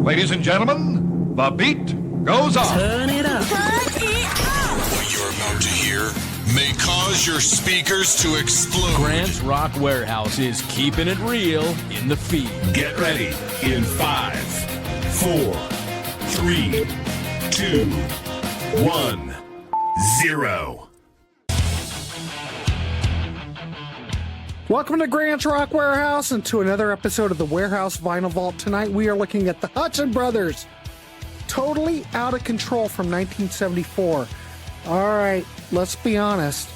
Ladies and gentlemen, the beat goes on. Turn it up. What you're about to hear may cause your speakers to explode. Grant's Rock Warehouse is keeping it real in the feed. Get ready in 5, 4, 3, 2, 1, 0. Welcome to Grant's Rock Warehouse and to another episode of the Warehaus Vinyl Vault. Tonight we are looking at the Hudson Brothers, Totally Out of Control from 1974. All right, let's be honest.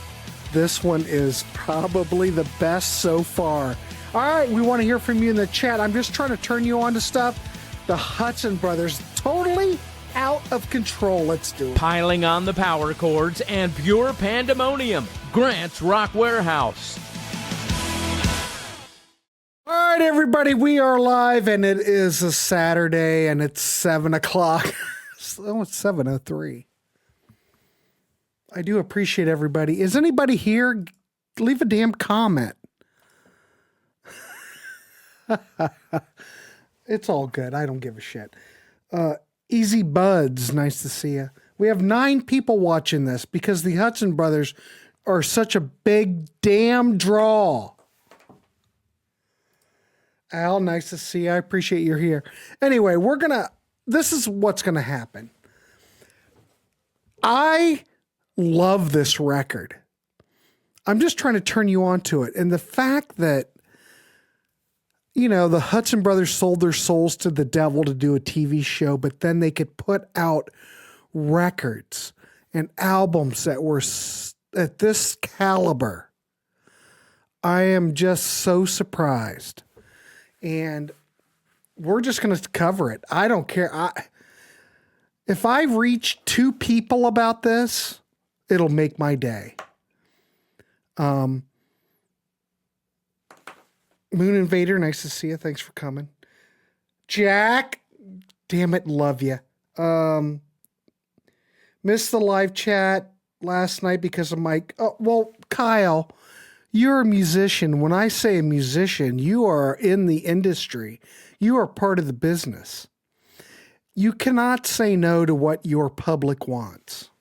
This one is probably the best so far. All right, we want to hear from you in the chat. I'm just trying to turn you on to stuff. The Hudson Brothers, Totally Out of Control. Let's do it. Piling on the power chords and pure pandemonium. Grant's Rock Warehouse. All right, everybody, we are live, and it is a Saturday, and it's 7 o'clock. Oh, it's 7:03. I do appreciate everybody. Is anybody here? Leave a damn comment. It's all good. I don't give a shit. Easy Buds, nice to see you. We have 9 people watching this because the Hudson Brothers are such a big damn draw. Al, nice to see you. I appreciate you're here. Anyway, this is what's gonna happen. I love this record. I'm just trying to turn you on to it. And the fact that, you know, the Hudson Brothers sold their souls to the devil to do a TV show, but then they could put out records and albums that were at this caliber. I am just so surprised. And we're just going to cover it. I don't care. If I reach 2 people about this, it'll make my day. Moon Invader, nice to see you. Thanks for coming. Jack, damn it, love you. Missed the live chat last night because of my... Oh, well, Kyle... You're a musician. When I say a musician, you are in the industry. You are part of the business. You cannot say no to what your public wants.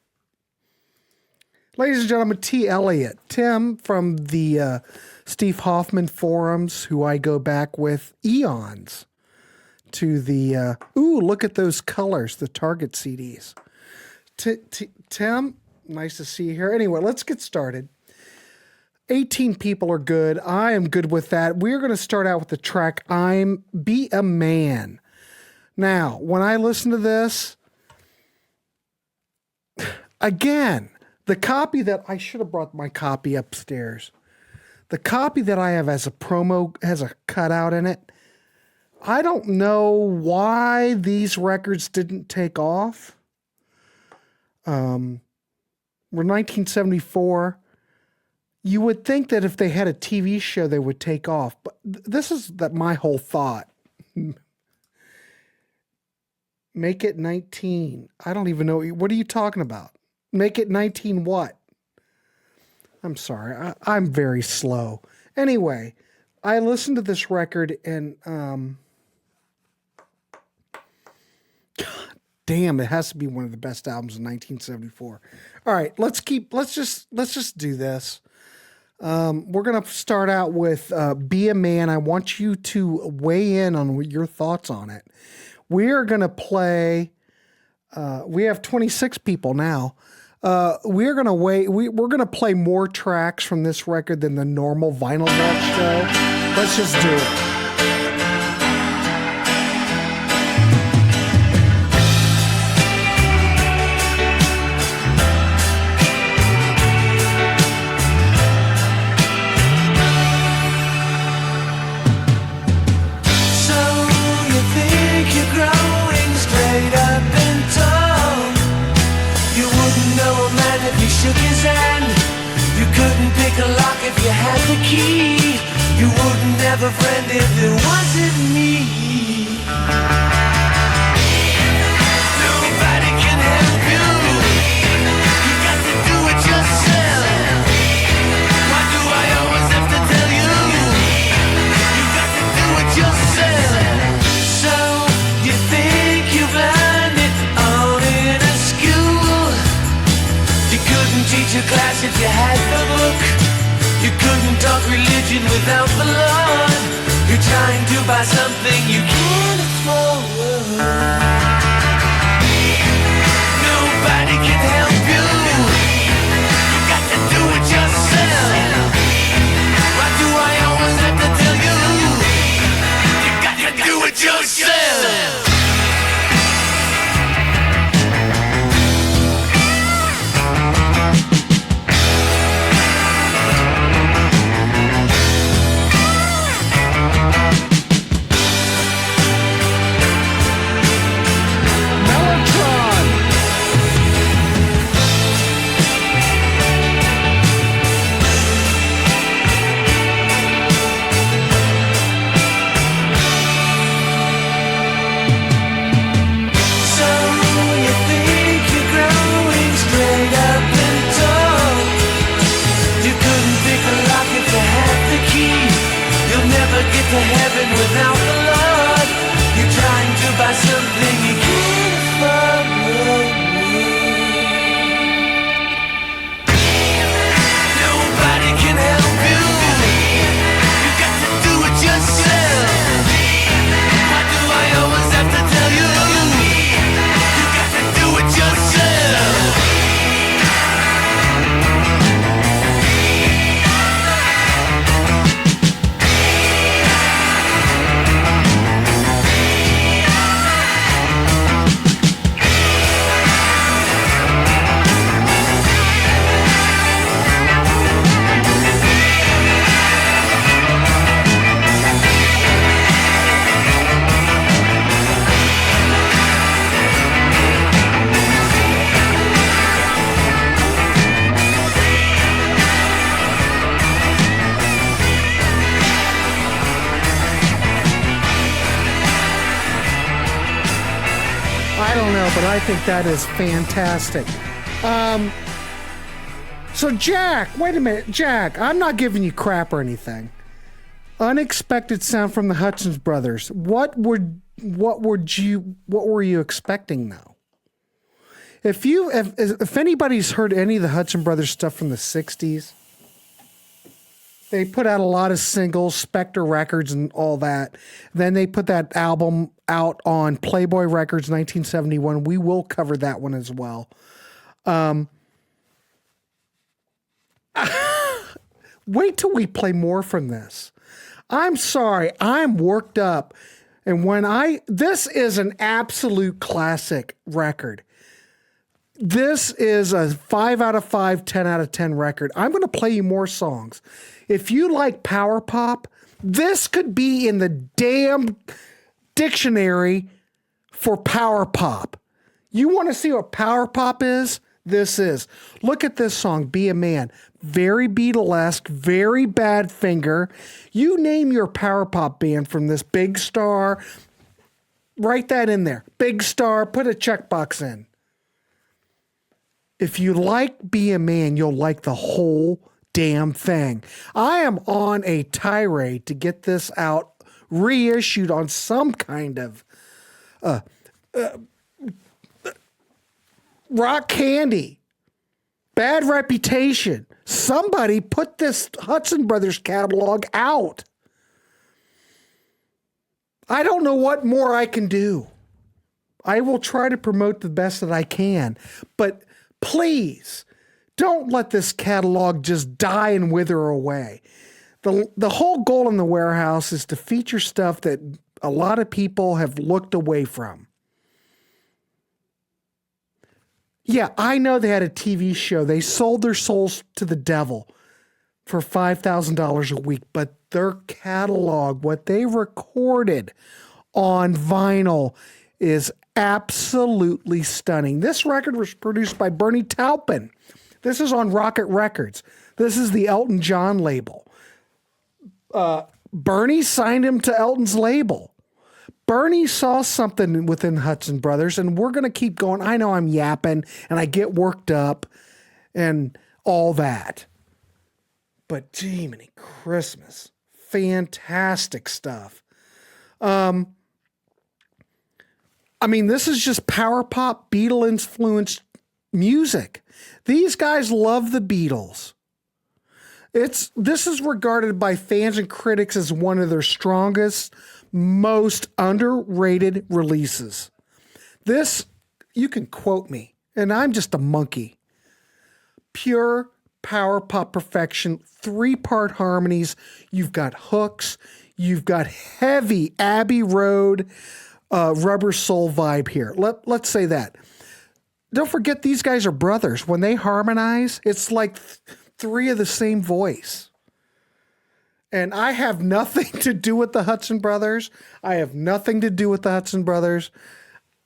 Ladies and gentlemen, T. Elliott, Tim from the Steve Hoffman forums, who I go back with eons to the, ooh, look at those colors, the Target CDs. Tim, nice to see you here. Anyway, let's get started. 18 people are good. I am good with that. We're going to start out with the track, Be a Man. Now, when I listen to this, again, the copy that I should have brought my copy upstairs. The copy that I have as a promo has a cutout in it. I don't know why these records didn't take off. We're 1974. You would think that if they had a TV show, they would take off. But this is my whole thought. Make it 19. I don't even know. What are you talking about? Make it 19 what? I'm sorry. I'm very slow. Anyway, I listened to this record and God damn, it has to be one of the best albums in 1974. All right, let's just do this. We're going to start out with Be a Man. I want you to weigh in on your thoughts on it. We are going to play, we have 26 people now. We're going to play more tracks from this record than the normal Vinyl Vault show. Let's just do it. Shook his hand. You couldn't pick a lock if you had the key. You wouldn't have a friend if it wasn't me. Nobody can help you. You got to do it yourself. Why do I always have to tell you? You got to do it yourself. So you think if you had the book. You couldn't talk religion without the Lord. You're trying to buy something you can't afford. Nobody can help you. You got to do it yourself. Why do I always have to tell you? You got to do it yourself. Get to heaven without the Lord. You're trying to buy something you can't afford. Nobody can help you. You got to do it yourself. Why do I always have to tell you? You got to do it yourself. I don't know, but I think that is fantastic. So Jack, wait a minute, Jack, I'm not giving you crap or anything. Unexpected sound from the Hudson Brothers. What were you expecting though? If anybody's heard any of the Hudson Brothers stuff from the 60s, they put out a lot of singles, Spectre Records and all that. Then they put that album out on Playboy Records 1971. We will cover that one as well. Wait till we play more from this. I'm sorry, I'm worked up. And this is an absolute classic record. This is a 5 out of 5, 10 out of 10 record. I'm going to play you more songs. If you like power pop, this could be in the damn dictionary for power pop. You want to see what power pop is? This is. Look at this song, Be a Man. Very Beatlesque, very Badfinger. You name your power pop band from this. Big Star. Write that in there. Big Star. Put a checkbox in. If you like Be a Man, you'll like the whole damn thing. I am on a tirade to get this out, reissued on some kind of rock candy. Bad reputation. Somebody put this Hudson Brothers catalog out. I don't know what more I can do. I will try to promote the best that I can, but please don't let this catalog just die and wither away. The whole goal in the Warehouse is to feature stuff that a lot of people have looked away from. Yeah, I know they had a TV show. They sold their souls to the devil for $5,000 a week, but their catalog, what they recorded on vinyl, is absolutely stunning. This record was produced by Bernie Taupin. This is on Rocket Records. This is the Elton John label. Bernie signed him to Elton's label. Bernie saw something within Hudson Brothers, and we're going to keep going. I know I'm yapping, and I get worked up, and all that. But, gee, many Christmas. Fantastic stuff. I mean, this is just power pop, Beatle-influenced music. These guys love the Beatles. This is regarded by fans and critics as one of their strongest, most underrated releases. This, you can quote me, and I'm just a monkey. Pure power pop perfection, 3-part harmonies. You've got hooks. You've got heavy Abbey Road rubber soul vibe here. Let's say that. Don't forget, these guys are brothers. When they harmonize, it's like 3 of the same voice. And I have nothing to do with the Hudson Brothers.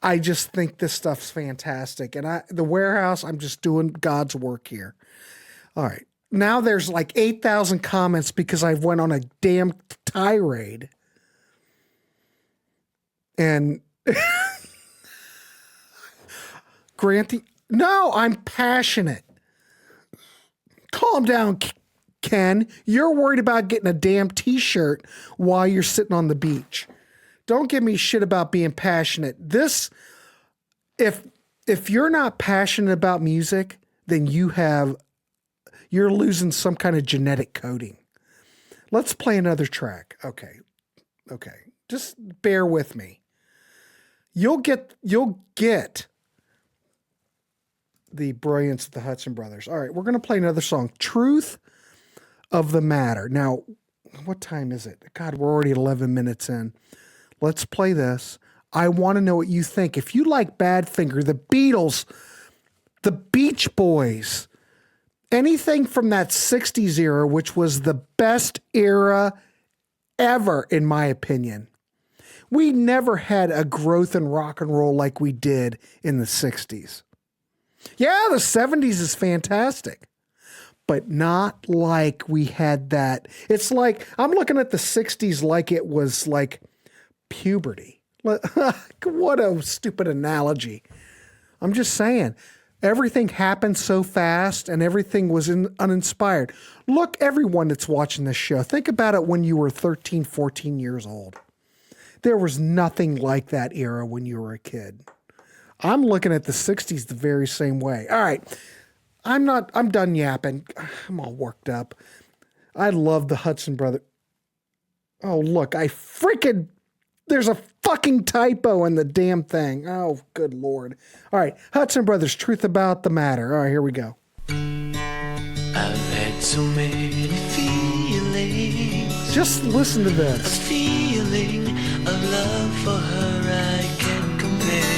I just think this stuff's fantastic. And the Warehaus, I'm just doing God's work here. All right. Now there's like 8,000 comments because I went on a damn tirade. And no, I'm passionate. Calm down, Ken. You're worried about getting a damn t-shirt while you're sitting on the beach. Don't give me shit about being passionate. If you're not passionate about music, then you're losing some kind of genetic coding. Let's play another track. Okay. Just bear with me. You'll get the brilliance of the Hudson Brothers. All right, we're going to play another song, Truth of the Matter. Now, what time is it? God, we're already 11 minutes in. Let's play this. I want to know what you think. If you like Badfinger, the Beatles, the Beach Boys, anything from that 60s era, which was the best era ever, in my opinion. We never had a growth in rock and roll like we did in the 60s. Yeah, the 70s is fantastic, but not like we had that. It's like, I'm looking at the 60s like it was like puberty. What a stupid analogy. I'm just saying, everything happened so fast and everything was uninspired. Look, everyone that's watching this show, think about it when you were 13, 14 years old. There was nothing like that era when you were a kid. I'm looking at the 60s the very same way. All right. I'm done yapping. I'm all worked up. I love the Hudson Brothers. Oh, look, there's a fucking typo in the damn thing. Oh, good Lord. All right. Hudson Brothers, Truth About the Matter. All right, here we go. I've had so many feelings. Just listen to A this. feeling of love for her I can't compare.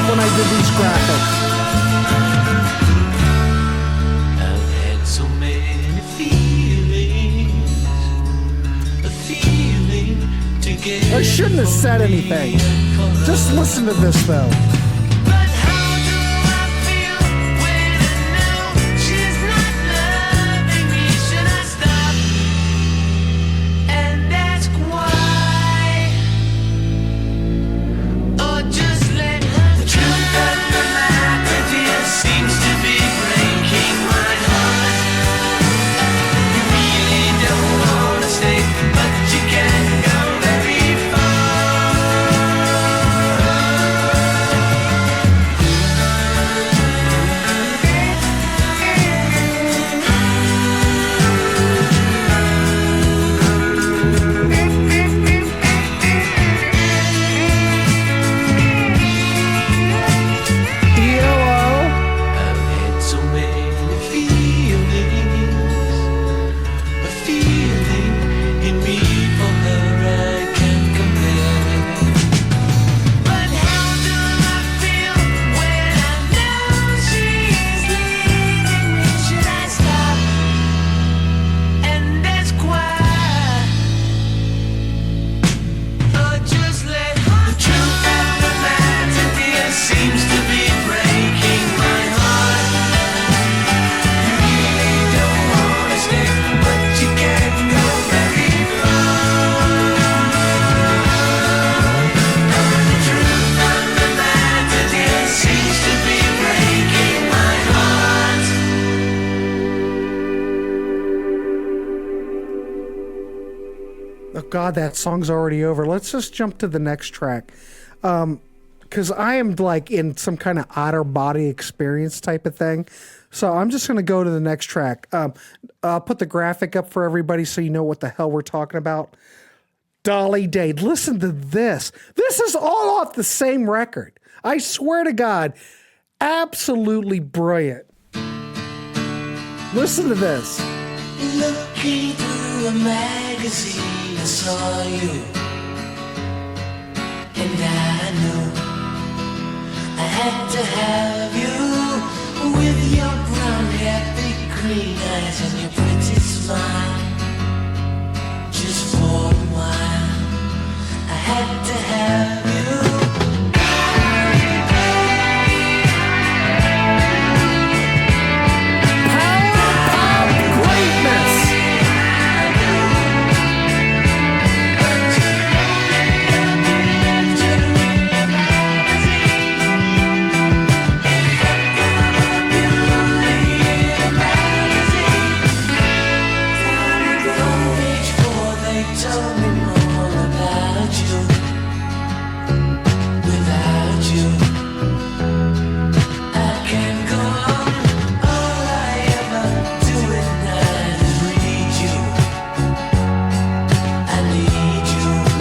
When I did these graphics. I've had so many feelings, a feeling to get. I shouldn't have said anything. Just listen to this though. But how do I feel when I know she's not loving me? Should I stop and ask why? Or just let her? The truth of the matter, dear, seems to be breaking my heart. You really don't want to stay, but you can't go very far. God, that song's already over. Let's just jump to the next track. Because I am like in some kind of outer body experience type of thing. So I'm just going to go to the next track. I'll put the graphic up for everybody so you know what the hell we're talking about. Dolly Day. Listen to this. This is all off the same record. I swear to God. Absolutely brilliant. Listen to this. Looking through a magazine, I saw you, and I knew I had to have you with your brown hair, big green eyes, and your pretty smile. Just for a while, I had to have you.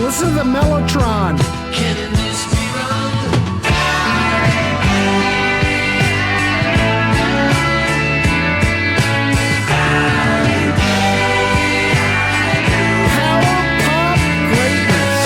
Listen to the Mellotron. Can this be wrong? Power pop greatness.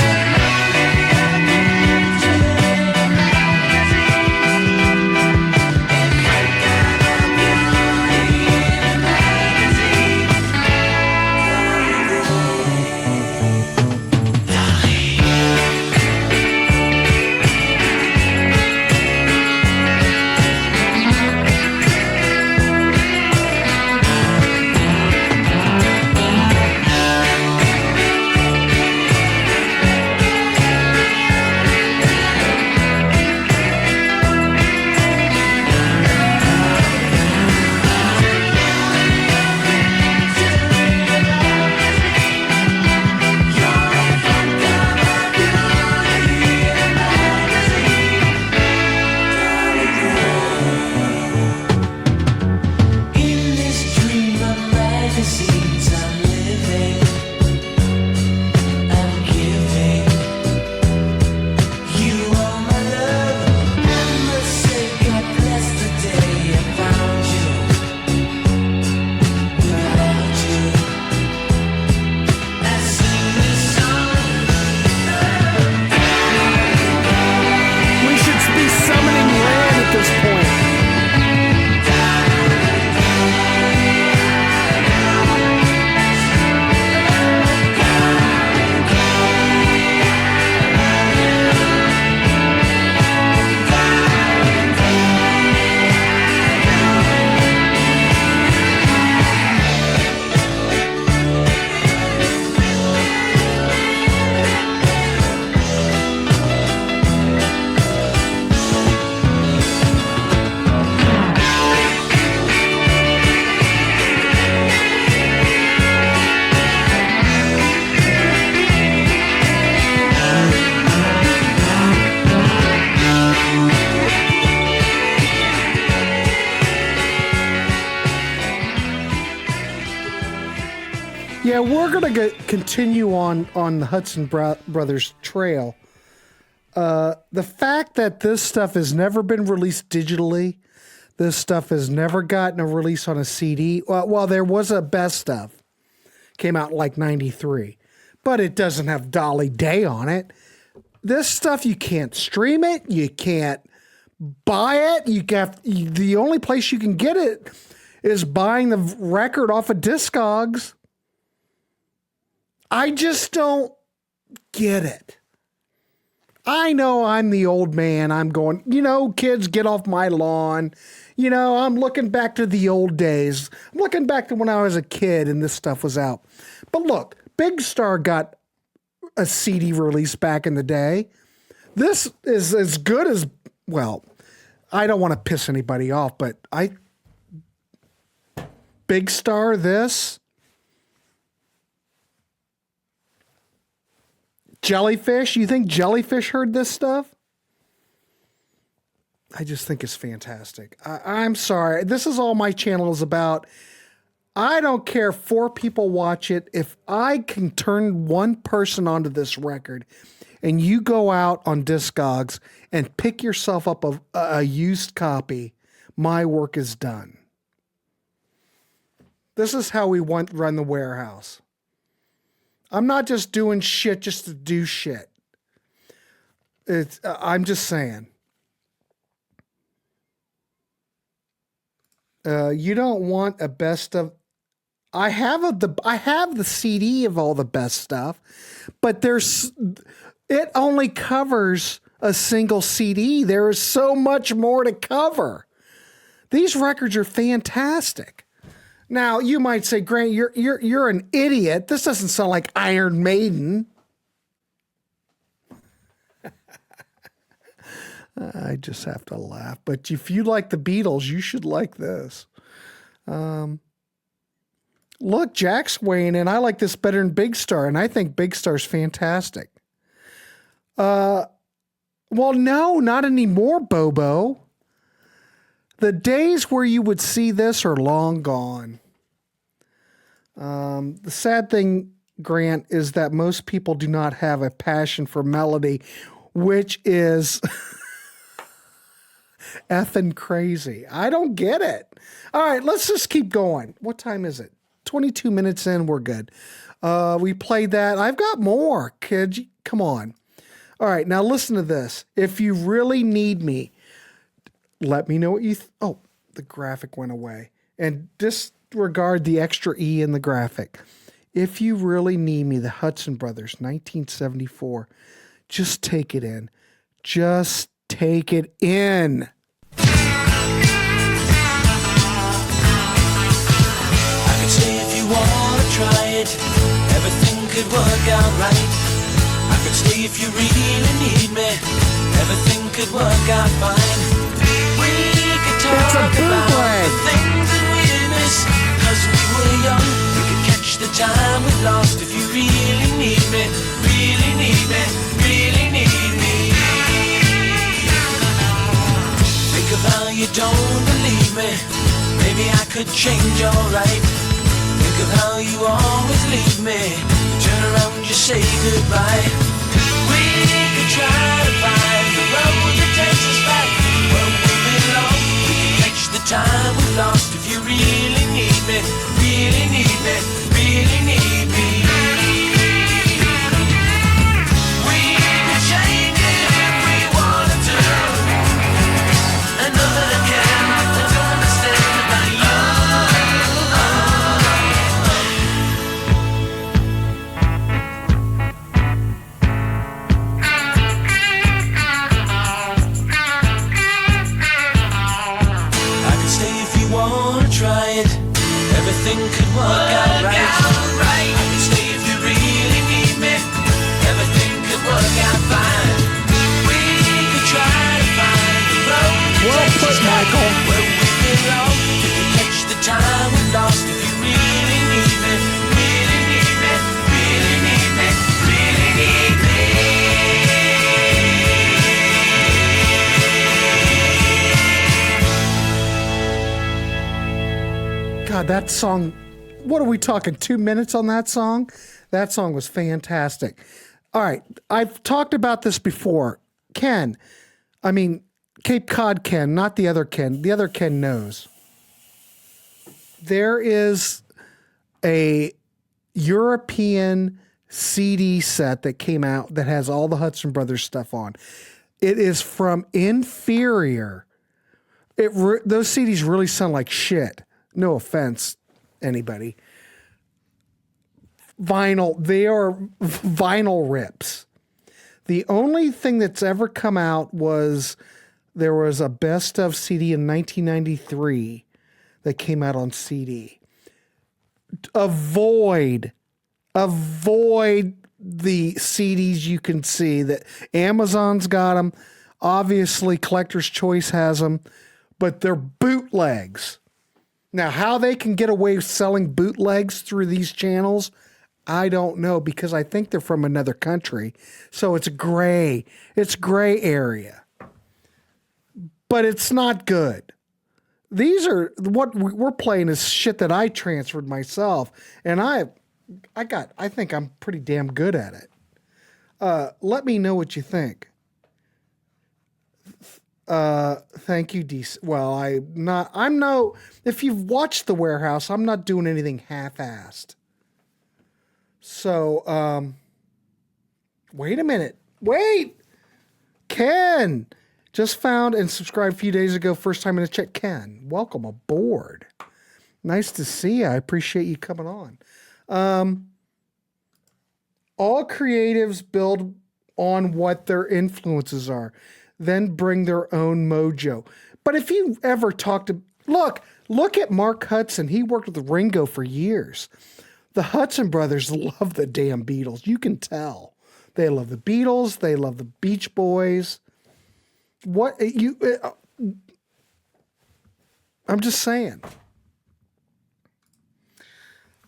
Yeah, we're going to continue on the Hudson Brothers trail. The fact that this stuff has never been released digitally, this stuff has never gotten a release on a CD. Well, there was a best stuff. Came out in like 93. But it doesn't have Dolly Day on it. This stuff, you can't stream it. You can't buy it. The only place you can get it is buying the record off of Discogs. I just don't get it. I know I'm the old man. I'm going, kids, get off my lawn. I'm looking back to the old days. I'm looking back to when I was a kid and this stuff was out. But look, Big Star got a CD release back in the day. This is as good as, well, I don't want to piss anybody off, but Big Star, this, Jellyfish? You think Jellyfish heard this stuff? I just think it's fantastic. I'm sorry. This is all my channel is about. I don't care if 4 people watch it. If I can turn one person onto this record and you go out on Discogs and pick yourself up a used copy, my work is done. This is how we run the warehouse. I'm not just doing shit just to do shit. I'm just saying. You don't want a best of. I have the CD of all the best stuff, but it only covers a single CD. There is so much more to cover. These records are fantastic. Now you might say, Grant, you're an idiot. This doesn't sound like Iron Maiden. I just have to laugh. But if you like the Beatles, you should like this. Look, Jack's weighing in. I like this better than Big Star, and I think Big Star's fantastic. Well, no, not anymore, Bobo. The days where you would see this are long gone. The sad thing, Grant, is that most people do not have a passion for melody, which is effing crazy. I don't get it. All right, let's just keep going. What time is it? 22 minutes in, we're good. We played that. I've got more, kids. Come on. All right, now listen to this. If you really need me, let me know what you... Oh, the graphic went away. And disregard the extra E in the graphic. If you really need me, the Hudson Brothers, 1974. Just take it in. Just take it in. Wanna try it, everything could work out right. I could stay if you really need me, everything could work out fine. We could talk about the things that we miss, cause we were young. We could catch the time we lost if you really need me, really need me, really need me. Think of how you don't believe me, maybe I could change alright. Think of how you always leave me. You turn around, you say goodbye. We could try to find the road that takes us back where we belong. We can catch the time we lost if you really need me, really need me, really need me. We could change it if we wanted to. And nobody can understand about you. Try it, everything could work out right. I can stay if you really need me, everything could work out fine. We could try to find the road that takes us back where we belong. We can catch the time we lost if you really need me, really need me, really need me, really need me. God, that song, what are we talking, 2 minutes on that song? That song was fantastic. All right, I've talked about this before. Ken, I mean, Cape Cod Ken, not the other Ken. The other Ken knows. There is a European CD set that came out that has all the Hudson Brothers stuff on. It is from Inferior. Those CDs really sound like shit. No offense, anybody. Vinyl, they are vinyl rips. The only thing that's ever come out was there was a best of CD in 1993 that came out on CD. Avoid the CDs you can see that Amazon's got them. Obviously, Collector's Choice has them, but they're bootlegs. Now, how they can get away with selling bootlegs through these channels, I don't know, because I think they're from another country. So it's gray. It's gray area. But it's not good. These are what we're playing is shit that I transferred myself, and I think I'm pretty damn good at it. Let me know what you think. Thank you, DC. Well, if you've watched the Warehouse, I'm not doing anything half-assed. So, wait a minute. Wait! Ken! Just found and subscribed a few days ago. First time in the chat. Ken, welcome aboard. Nice to see you. I appreciate you coming on. All creatives build on what their influences are, then bring their own mojo. But if you ever talk to... Look at Mark Hudson. He worked with Ringo for years. The Hudson Brothers love the damn Beatles. You can tell. They love the Beatles. They love the Beach Boys. I'm just saying.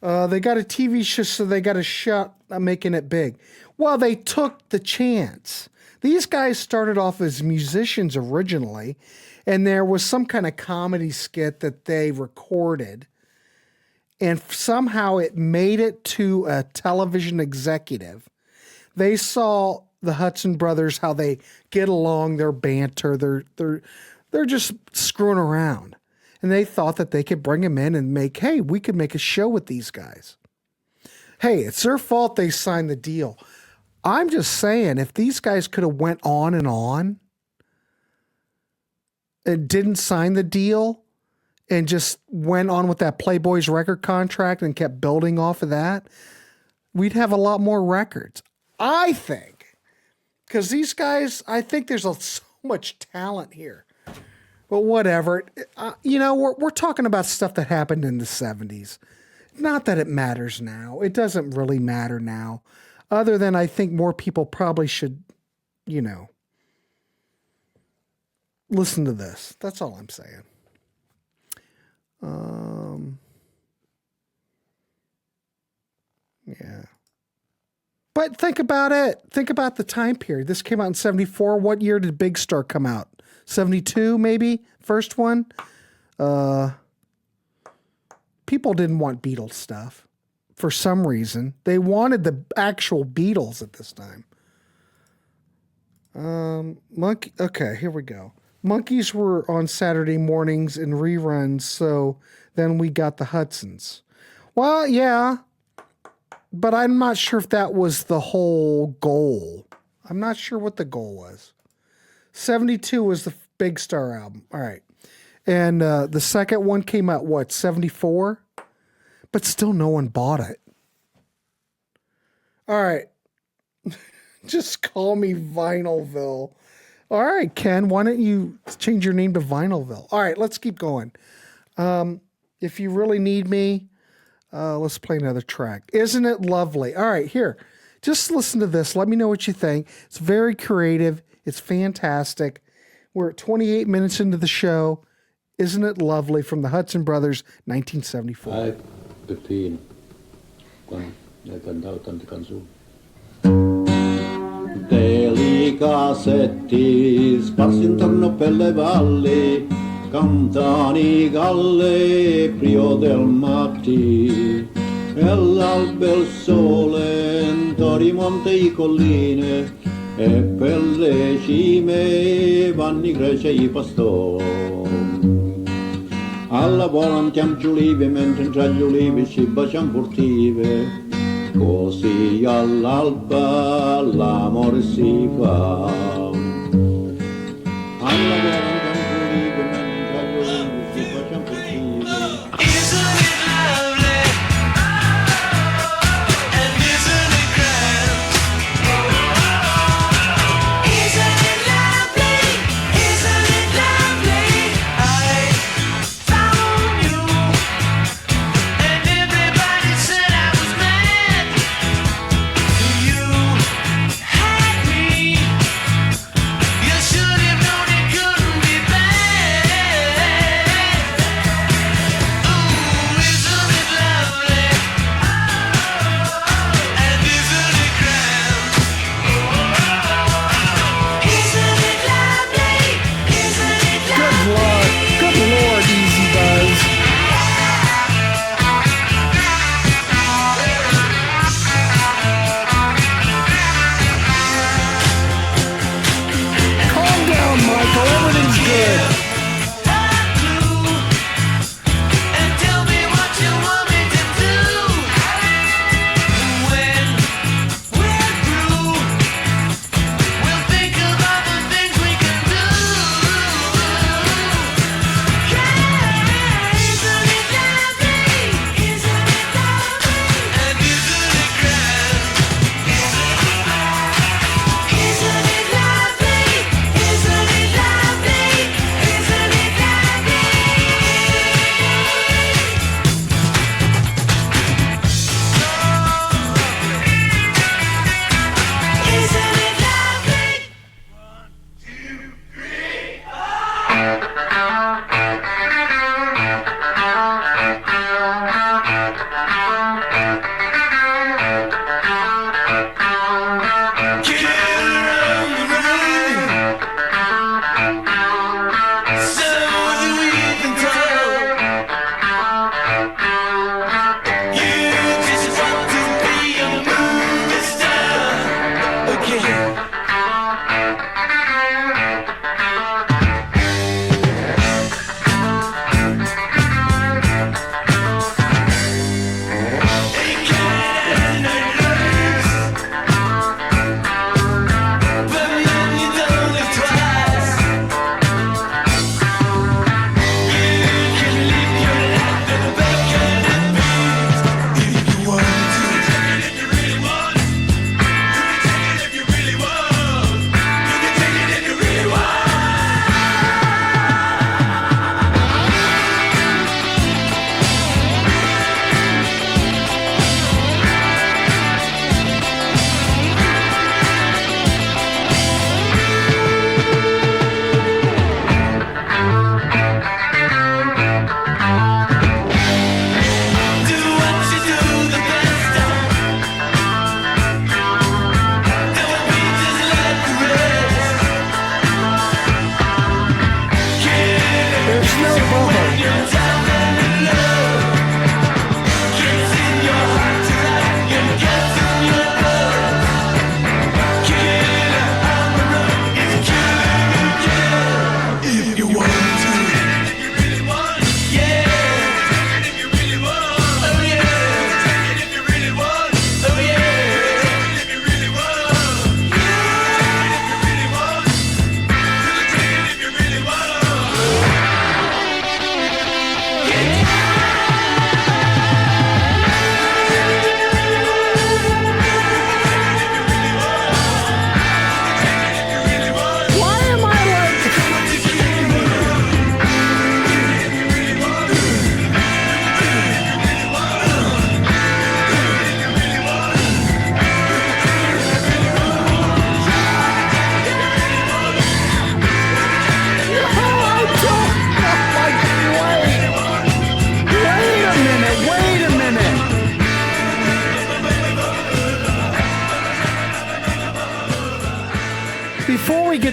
They got a TV show, so they got a shot at making it big. Well, they took the chance. These guys started off as musicians originally, and there was some kind of comedy skit that they recorded, and somehow it made it to a television executive. They saw the Hudson Brothers, how they get along, their banter, they're just screwing around. And they thought that they could bring them in and we could make a show with these guys. Hey, it's their fault they signed the deal. I'm just saying, if these guys could have went on and didn't sign the deal and just went on with that Playboy's record contract and kept building off of that, we'd have a lot more records. I think. Because these guys, I think there's so much talent here. But whatever. We're talking about stuff that happened in the 70s. Not that it matters now. It doesn't really matter now. Other than I think more people probably should, listen to this. That's all I'm saying. Yeah. But think about it. Think about the time period. This came out in 74. What year did Big Star come out? 72, maybe? First one? People didn't want Beatles stuff for some reason. They wanted the actual Beatles at this time. Okay, here we go. Monkeys were on Saturday mornings in reruns, so then we got the Hudsons. Well, yeah. But I'm not sure if that was the whole goal. I'm not sure what the goal was. 72 was the Big Star album. All right. And the second one came out, 74? But still no one bought it. All right. Just call me Vinylville. All right, Ken, why don't you change your name to Vinylville? All right, let's keep going. If you really need me... let's play another track. Isn't it lovely? All right, here. Just listen to this. Let me know what you think. It's very creative. It's fantastic. We're at 28 minutes into the show. Isn't it lovely from the Hudson Brothers, 1974. 15. Delicacetti, sparsi intorno per le valli, Cantani galle, frio del matti, e all'alba il sole, intorno i monti e i colline, e per le cime vanno i greci e i pastori. Alla volantiam gli ulivi, mentre tra gli ulivi ci baciam furtive, così all'alba l'amore si fa. Alla volantiam gli ulivi, mentre tra gli ulivi ci baciam furtive. Isn't it lovely? And isn't it grand? Isn't it lovely? Isn't it lovely? I found you, and everybody said I was mad. You had me. You should have known it couldn't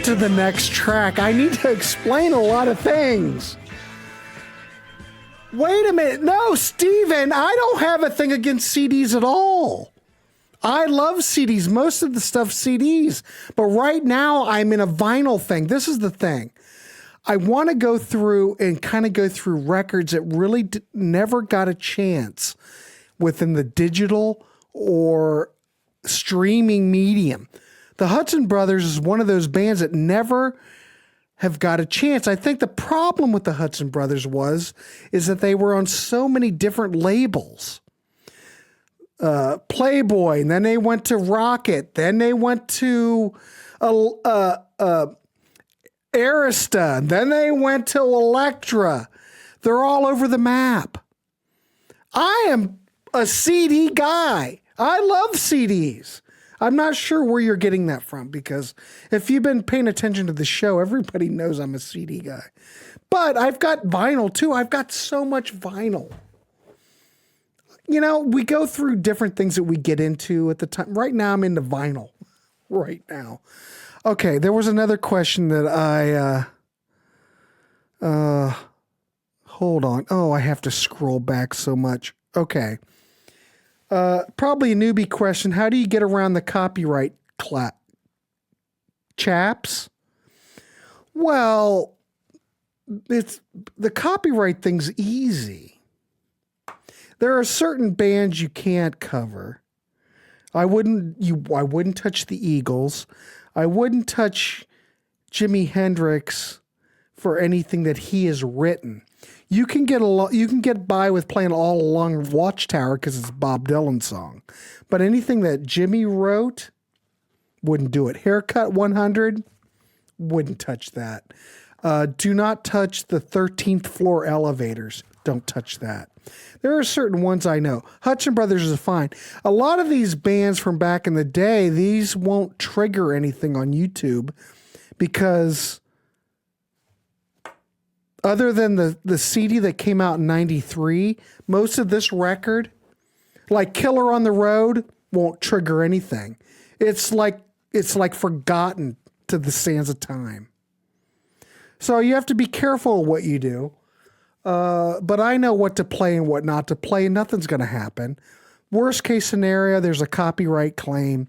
get to the next track, I need to explain a lot of things. Wait a minute. No, Steven, I don't have a thing against CDs at all. I love CDs. Most of the stuff CDs. But right now, I'm in a vinyl thing. This is the thing. I want to go through and kind of go through records that really never got a chance within the digital or streaming medium. The Hudson Brothers is one of those bands that never have got a chance. I think the problem with the Hudson Brothers is that they were on so many different labels. Playboy, and then they went to Rocket, then they went to Arista, and then they went to Elektra. They're all over the map. I am a CD guy. I love CDs. I'm not sure where you're getting that from, because if you've been paying attention to the show, everybody knows I'm a CD guy. But I've got vinyl too. I've got so much vinyl. You know, we go through different things that we get into at the time. Right now, I'm into vinyl. Right now. Okay, there was another question that hold on. Oh, I have to scroll back so much. Okay. Probably a newbie question. How do you get around the copyright chaps? Well, it's the copyright thing's easy. There are certain bands you can't cover. I wouldn't touch the Eagles. I wouldn't touch Jimi Hendrix for anything that he has written. You can get by with playing All Along Watchtower because it's a Bob Dylan song. But anything that Jimmy wrote, wouldn't do it. Haircut 100, wouldn't touch that. Do not touch the 13th floor elevators. Don't touch that. There are certain ones I know. Hudson Brothers is fine. A lot of these bands from back in the day, these won't trigger anything on YouTube because other than the CD that came out in 93, most of this record, like Killer on the Road, won't trigger anything. It's like forgotten to the sands of time. So you have to be careful of what you do. But I know what to play and what not to play, and nothing's going to happen. Worst case scenario, there's a copyright claim.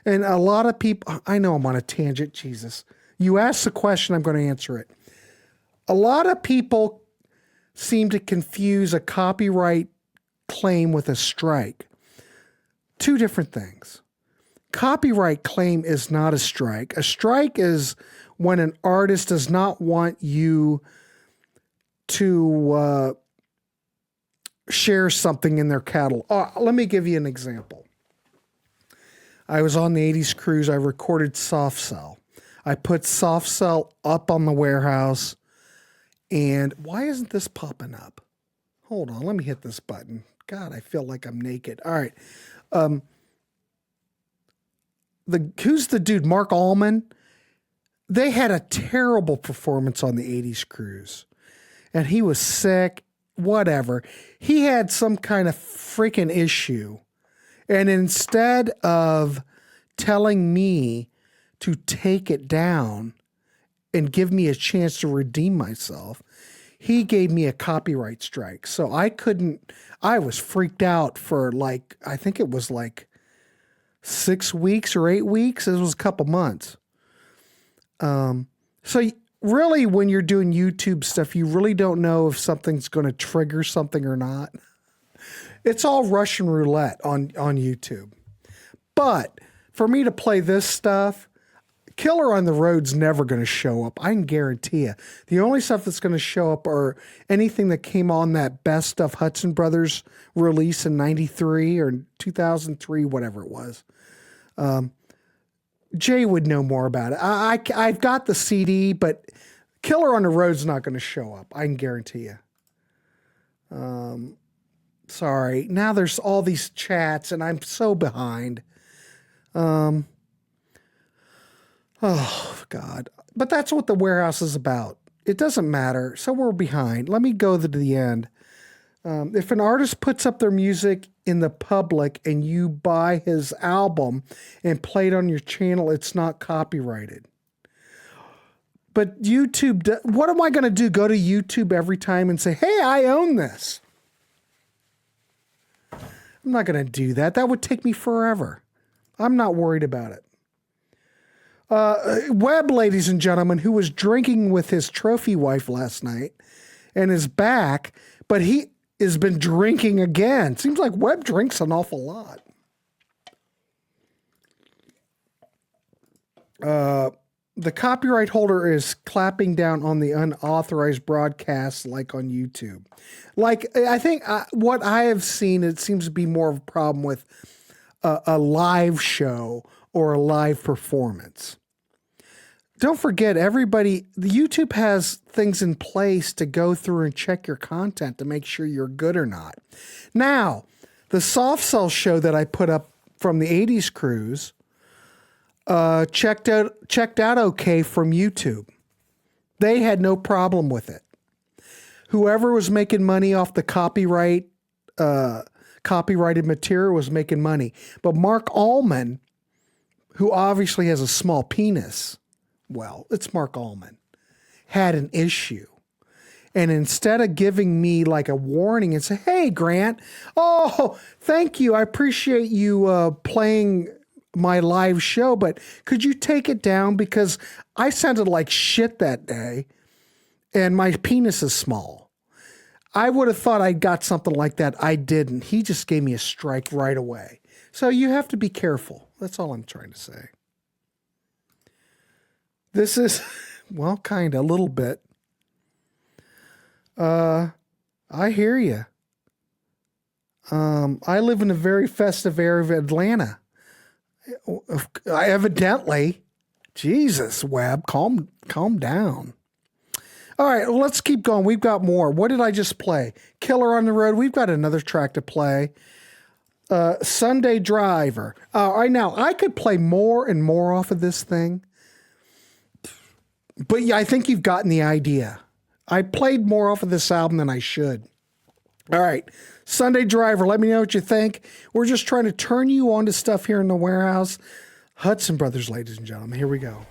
And a lot of people, I know I'm on a tangent, Jesus. You asked the question, I'm going to answer it. A lot of people seem to confuse a copyright claim with a strike. Two different things. Copyright claim is not a strike. A strike is when an artist does not want you to share something in their catalog. Let me give you an example. I was on the 80s cruise. I recorded Soft Cell. I put Soft Cell up on the Warehouse. And why isn't this popping up? Hold on. Let me hit this button. God, I feel like I'm naked. All right. Who's the dude? Mark Allman. They had a terrible performance on the 80s cruise. And he was sick, whatever. He had some kind of freaking issue. And instead of telling me to take it down and give me a chance to redeem myself, he gave me a copyright strike. So I was freaked out for I think it was 6 weeks or 8 weeks. It was a couple months. So really, when you're doing YouTube stuff, you really don't know if something's going to trigger something or not. It's all Russian roulette on YouTube. But for me to play this stuff, Killer on the Road's never going to show up. I can guarantee you. The only stuff that's going to show up are anything that came on that Best of Hudson Brothers release in 93 or 2003, whatever it was. Jay would know more about it. I've got the CD, but Killer on the Road's not going to show up. I can guarantee you. Sorry. Now there's all these chats, and I'm so behind. Oh, God. But that's what the Warehouse is about. It doesn't matter. So we're behind. Let me go to the end. If an artist puts up their music in the public and you buy his album and play it on your channel, it's not copyrighted. But YouTube, what am I going to do? Go to YouTube every time and say, hey, I own this. I'm not going to do that. That would take me forever. I'm not worried about it. Webb, ladies and gentlemen, who was drinking with his trophy wife last night and is back, but he has been drinking again. Seems like Webb drinks an awful lot. The copyright holder is clapping down on the unauthorized broadcasts like on YouTube. Like, I think what I have seen, it seems to be more of a problem with a live show or a live performance. Don't forget, YouTube has things in place to go through and check your content to make sure you're good or not. Now, the Soft Cell show that I put up from the 80s cruise, checked out okay from YouTube. They had no problem with it. Whoever was making money off the copyrighted material was making money. But Mark Allman, who obviously has a small penis, well, it's Mark Allman, had an issue. And instead of giving me like a warning and say, hey, Grant, oh, thank you. I appreciate you playing my live show, but could you take it down because I sounded like shit that day and my penis is small. I would have thought I got something like that. I didn't. He just gave me a strike right away. So you have to be careful. That's all I'm trying to say. This is, well, kind of a little bit. I hear you. I live in a very festive area of Atlanta. Evidently, Jesus, Webb, calm down. All right, well, let's keep going. We've got more. What did I just play? Killer on the Road. We've got another track to play. Sunday Driver. Now I could play more and more off of this thing, but yeah, I think you've gotten the idea. I played more off of this album than I should. All right. Sunday Driver, let me know what you think. We're just trying to turn you on to stuff here in the warehouse. Hudson Brothers, ladies and gentlemen. Here we go.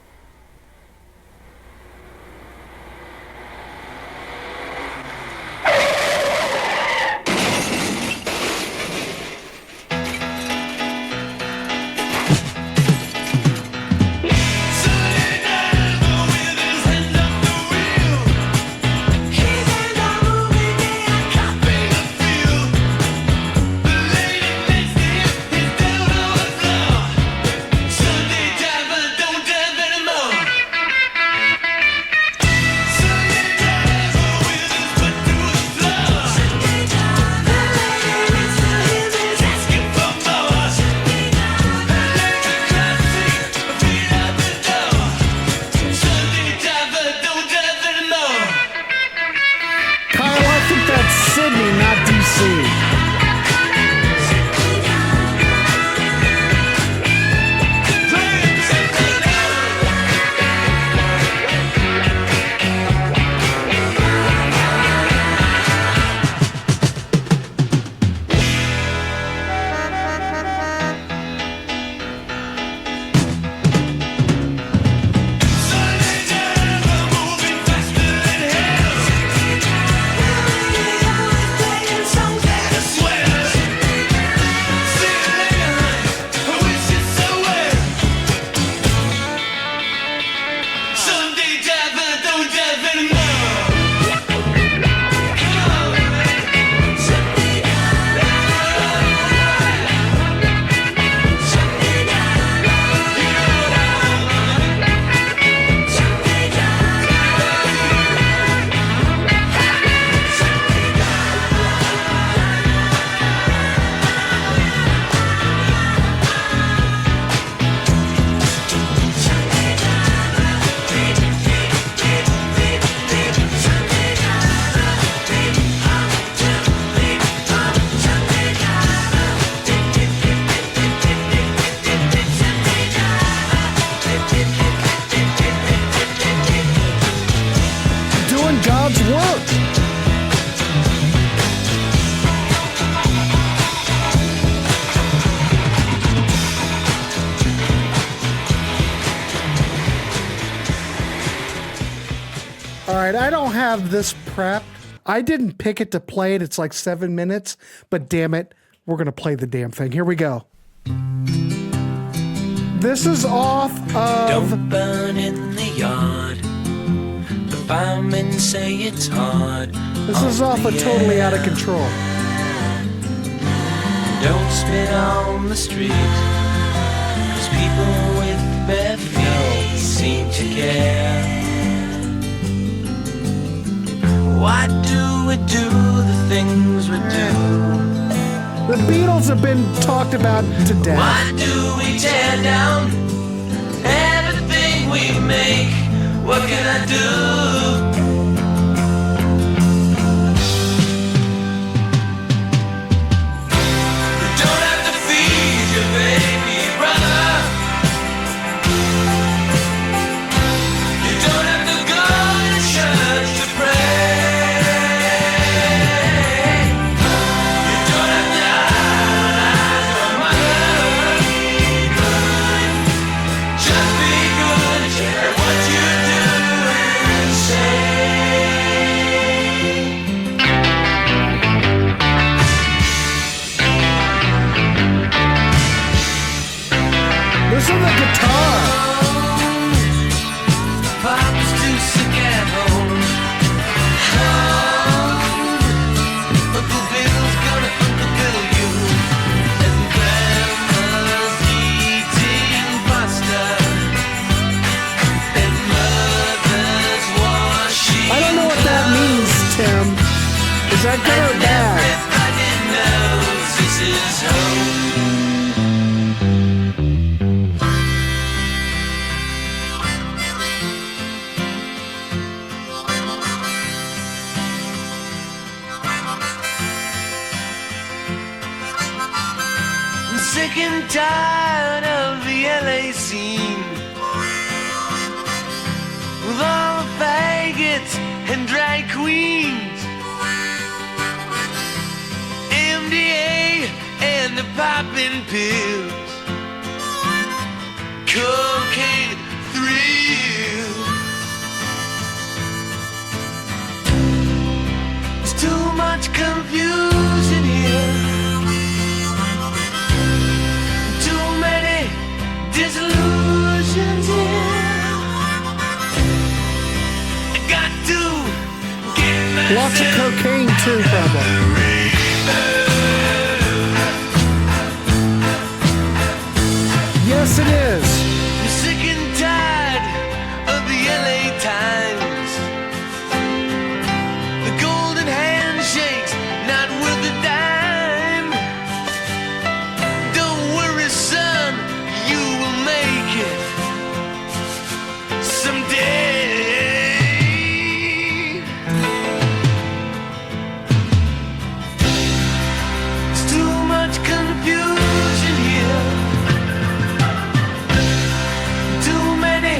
All right, I don't have this prepped. I didn't pick it to play it. It's like 7 minutes, but damn it, we're going to play the damn thing. Here we go. This is off of... Don't burn in the yard. The firemen say it's hard. This is off of Totally Out of Control. Don't spit on the street, 'cause people with bare feet seem to care. Why do we do the things we do? The Beatles have been talked about to death. Why do we tear down everything we make? What can I do? You don't have to feed your baby brother. You don't have to go to church to pray. You don't have to idolize your mother. Just be good at what you do and say. Listen to the guitar. Papa's too sick at home. Uncle Bill's gonna uncle you. And Grandma's eating pasta. And Mother's washing. I don't know what that means, Tim. Is that good or bad? Everybody knows this is home. I'm sick and tired of the LA scene, with all the faggots and drag queens, MDA and the popping pills, cocaine thrills. There's too much confusion here. Too many disillusions here. I got to get myself. Lots of cocaine too, probably. Yes, it is. I'm sick and tired of the LA Times. The golden handshake's not worth a dime. Don't worry, son, you will make it someday. There's too much confusion here. Too many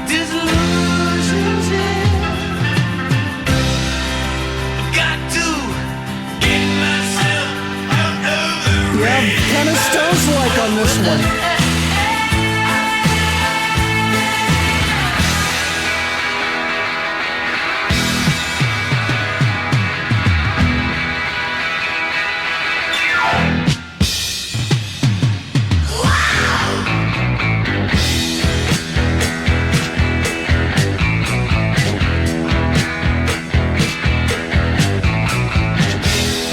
disillusions here. Got to get myself out of the Yeah, kind of Stones-like on this one.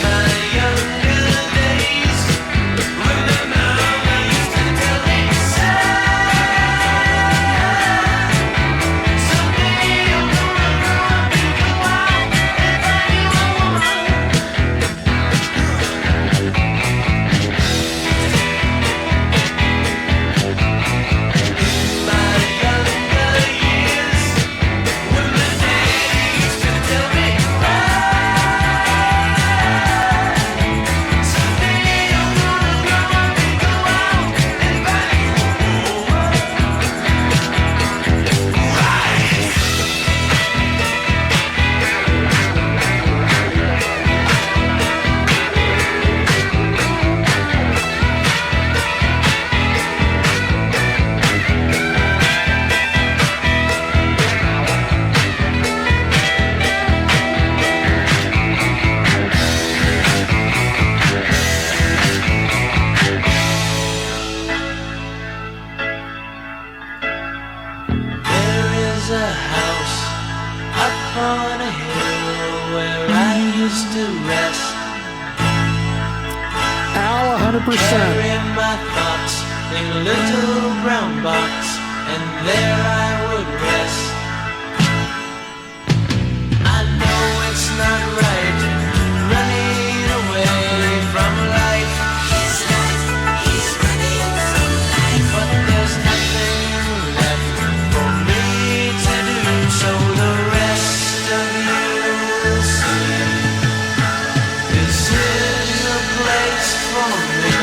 my younger days. When my mama used to tell up on a hill where I used to rest. Al, 100%. Carry my thoughts in a little brown box, and there I would rest. I know it's not right running away from life. He's running from life. But there's nothing left for me to do, so the rest of you will see. This is a place for me.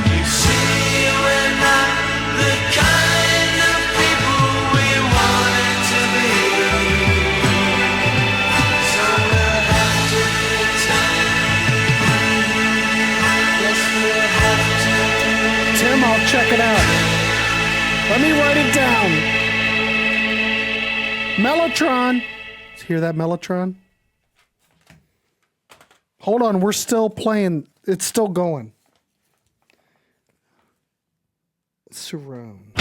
You see, we're not the kind of people we wanted to be. So we'll have to pretend. Yes, we'll have to. Tim, I'll check it out. Let me write it down. Mellotron. Let's hear that Mellotron. Hold on, we're still playing. It's still going. Surround.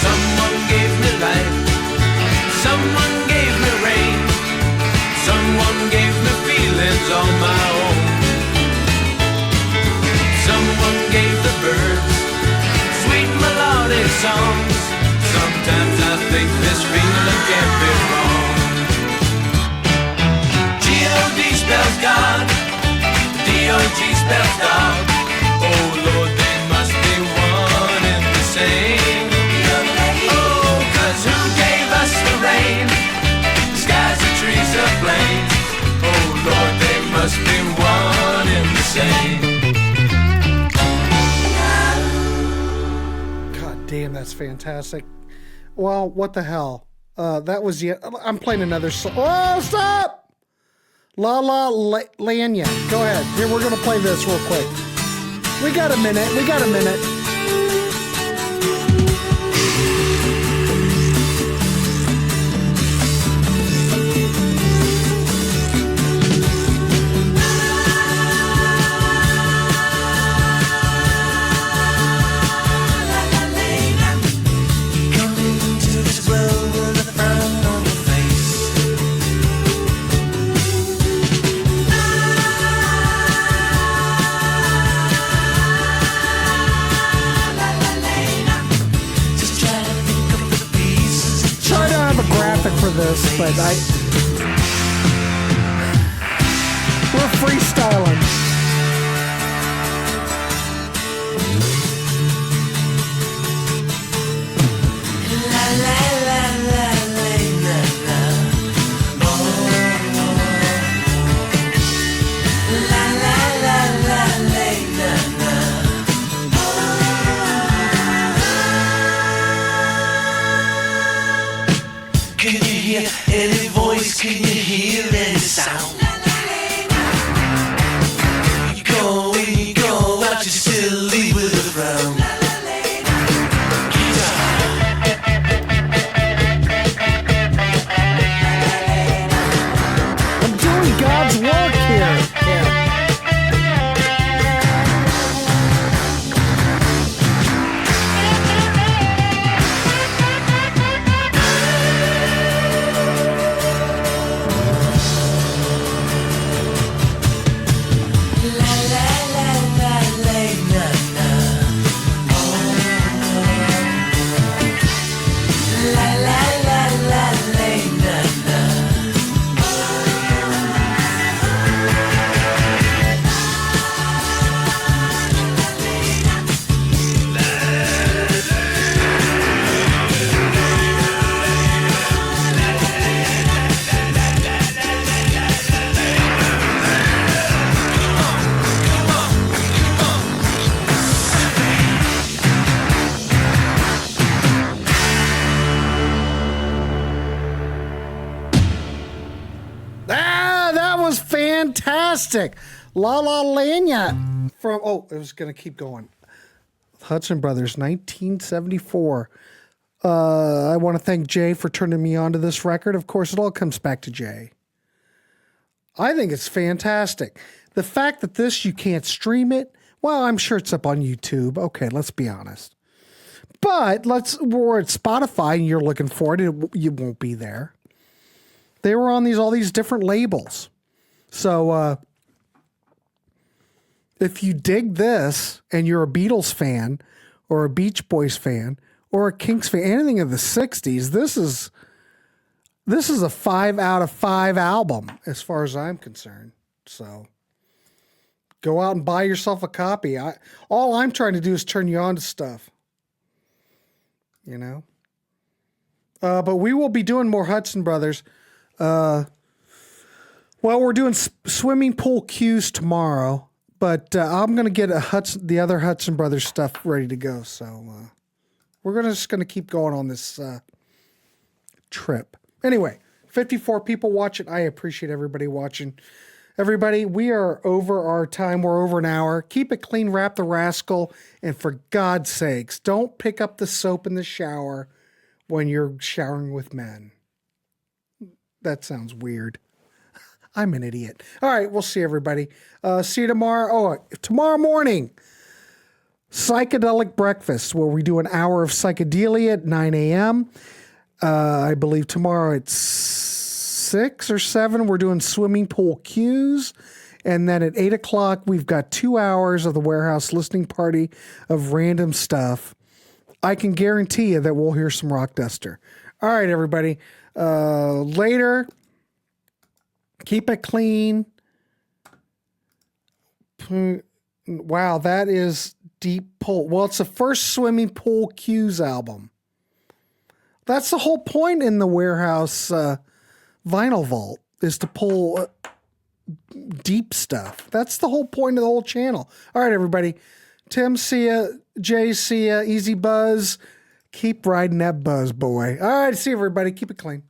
Someone gave me life. Someone gave me rain. Someone gave me feelings on my own. Someone gave the birds sweet melodic songs. Sometimes I think this feeling can't be wrong. G-O-D spells God. D-O-G spells dog. Oh Lord, they must be one and the same. Oh, 'cause who gave us the rain? The skies, the trees, the plains. Oh Lord, they must be one and the same. God damn, that's fantastic. Well, what the hell? That was yet. I'm playing another song. Oh, stop! La Lanya. Go ahead. Here, we're going to play this real quick. We got a minute. For this, but we're freestyling. La la la la la la la. Oh. La la la la la la la. Can you hear any voice? Can you hear any sound? You go, but you still leave with a frown. I'm doing God's work here. Fantastic. La Lanya from, it was going to keep going. Hudson Brothers, 1974. I want to thank Jay for turning me on to this record. Of course, it all comes back to Jay. I think it's fantastic. The fact that you can't stream it. Well, I'm sure it's up on YouTube. Okay, let's be honest. But we're at Spotify and you're looking for it. You won't be there. They were on all these different labels. So if you dig this and you're a Beatles fan or a Beach Boys fan or a Kinks fan, anything of the 60s, this is a 5 out of 5 album as far as I'm concerned. So go out and buy yourself a copy. All I'm trying to do is turn you on to stuff. You know? But we will be doing more Hudson Brothers. Well, we're doing swimming pool cues tomorrow, but I'm going to get the other Hudson Brothers stuff ready to go. So we're just going to keep going on this trip. Anyway, 54 people watching. I appreciate everybody watching. Everybody, we are over our time. We're over an hour. Keep it clean, wrap the rascal, and for God's sakes, don't pick up the soap in the shower when you're showering with men. That sounds weird. I'm an idiot. All right, we'll see everybody. See you tomorrow. Oh, tomorrow morning, Psychedelic Breakfast, where we do an hour of psychedelia at 9 a.m. I believe tomorrow at 6 or 7, we're doing swimming pool cues. And then at 8 o'clock, we've got 2 hours of the Warehouse listening party of random stuff. I can guarantee you that we'll hear some Rock Duster. All right, everybody. Later. Keep it clean. Wow, that is deep pull. Well, it's the first swimming pool cues album. That's the whole point in the Warehouse Vinyl Vault, is to pull deep stuff. That's the whole point of the whole channel. All right, everybody. Tim, see ya. Jay, see ya. Easy Buzz. Keep riding that buzz, boy. All right, see you, everybody. Keep it clean.